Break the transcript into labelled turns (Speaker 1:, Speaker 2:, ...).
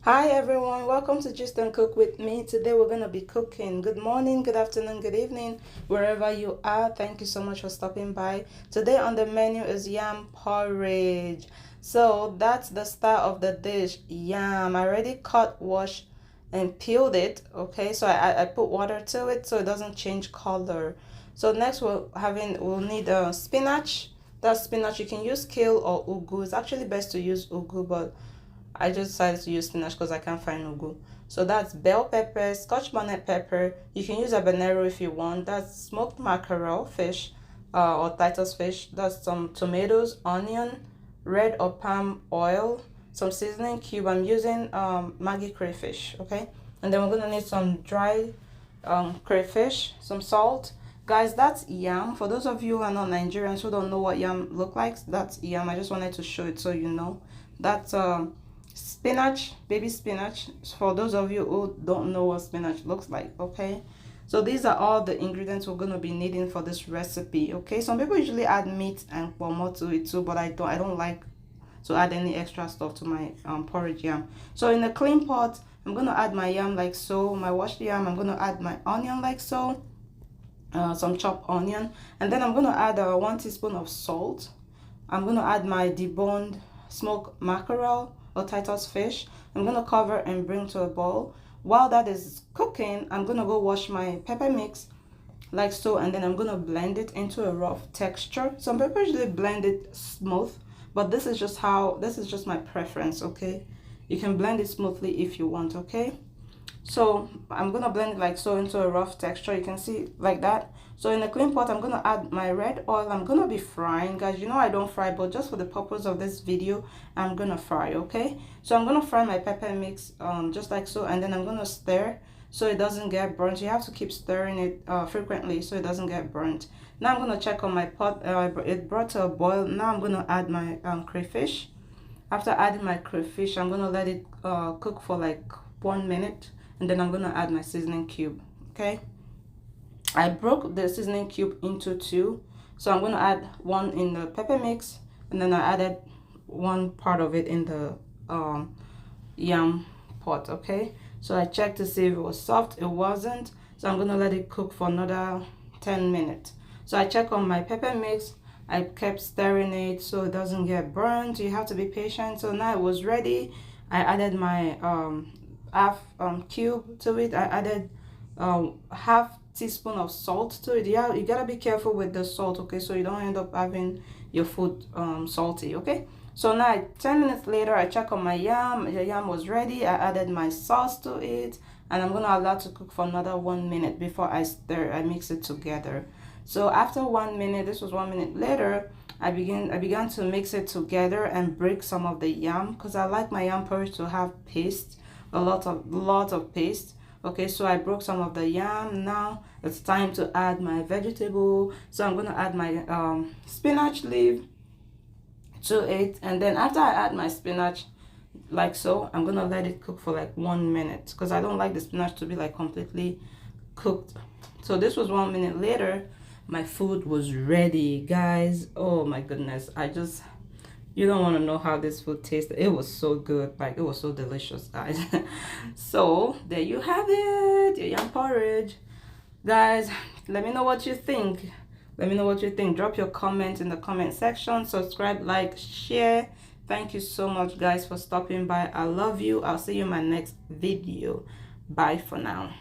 Speaker 1: Hi everyone, welcome to Gist and Cook with me. Today we're going to be cooking. Good morning, good afternoon, good evening, wherever you are. Thank you so much for stopping by. Today on the menu is yam porridge. So that's the star of the dish, yam. I already cut, washed, and peeled it. Okay, so I put water to it so it doesn't change color. So next we'll need spinach. That's spinach. You can use kale or ugu. It's actually best to use ugu, but I just decided to use spinach because I can't find ugu. So that's bell pepper, scotch bonnet pepper. You can use habanero if you want. That's smoked mackerel fish or titus fish. That's some tomatoes, onion, red or palm oil, some seasoning cube. I'm using Maggi crayfish, okay? And then we're going to need some dry crayfish, some salt. Guys, that's yam. For those of you who are not Nigerians who don't know what yam look like, that's yam. I just wanted to show it so you know. That's spinach, baby spinach, for those of you who don't know what spinach looks like. Okay, so these are all the ingredients we're going to be needing for this recipe. Okay, some people usually add meat and more to it too, but I don't like to add any extra stuff to my porridge yam. So in a clean pot, I'm going to add my yam like so, my washed yam. I'm going to add my onion like so, some chopped onion, and then I'm going to add 1 teaspoon of salt. I'm going to add my deboned smoked mackerel or titus fish. I'm going to cover and bring to a boil. While that is cooking, I'm going to go wash my pepper mix like so, and then I'm going to blend it into a rough texture. Some people usually blend it smooth, but this is just my preference. Okay, you can blend it smoothly if you want. Okay, so I'm gonna blend it like so into a rough texture. You can see like that. So in a clean pot, I'm gonna add my red oil. I'm gonna be frying, guys. You know I don't fry, but just for the purpose of this video, I'm gonna fry. Okay, so I'm gonna fry my pepper mix just like so, and then I'm gonna stir so it doesn't get burnt. You have to keep stirring it frequently so it doesn't get burnt. Now I'm gonna check on my pot. It brought to a boil. Now I'm gonna add my crayfish. After adding my crayfish, I'm gonna let it cook for like 1 minute, and then I'm gonna add my seasoning cube. Okay, I broke the seasoning cube into 2, so I'm gonna add 1 in the pepper mix, and then I added 1 part of it in the yam pot. Okay, so I checked to see if it was soft. It wasn't, so I'm gonna let it cook for another 10 minutes. So I check on my pepper mix. I kept stirring it so it doesn't get burnt. You have to be patient. So now it was ready. I added my half cube to it. I added half teaspoon of salt to it. Yeah, you gotta be careful with the salt, okay, so you don't end up having your food salty. Okay, so now 10 minutes later, I check on my yam. The yam was ready. I added my sauce to it, and I'm gonna allow it to cook for another 1 minute before I mix it together. So after 1 minute, this was 1 minute later, I began to mix it together and break some of the yam, because I like my yam porridge to have paste, a lot of paste. Okay, so I broke some of the yam. Now it's time to add my vegetable. So I'm going to add my spinach leaf to it, and then after I add my spinach like so, I'm going to let it cook for like 1 minute, because I don't like the spinach to be like completely cooked. So this was 1 minute later. My food was ready, guys. Oh my goodness, you don't want to know how this food tasted. It was so good, like it was so delicious, guys. So there you have it, your yam porridge, guys. Let me know what you think. Let me know what you think. Drop your comment in the comment section. Subscribe, like, share. Thank you so much, guys, for stopping by. I love you. I'll see you in my next video. Bye for now.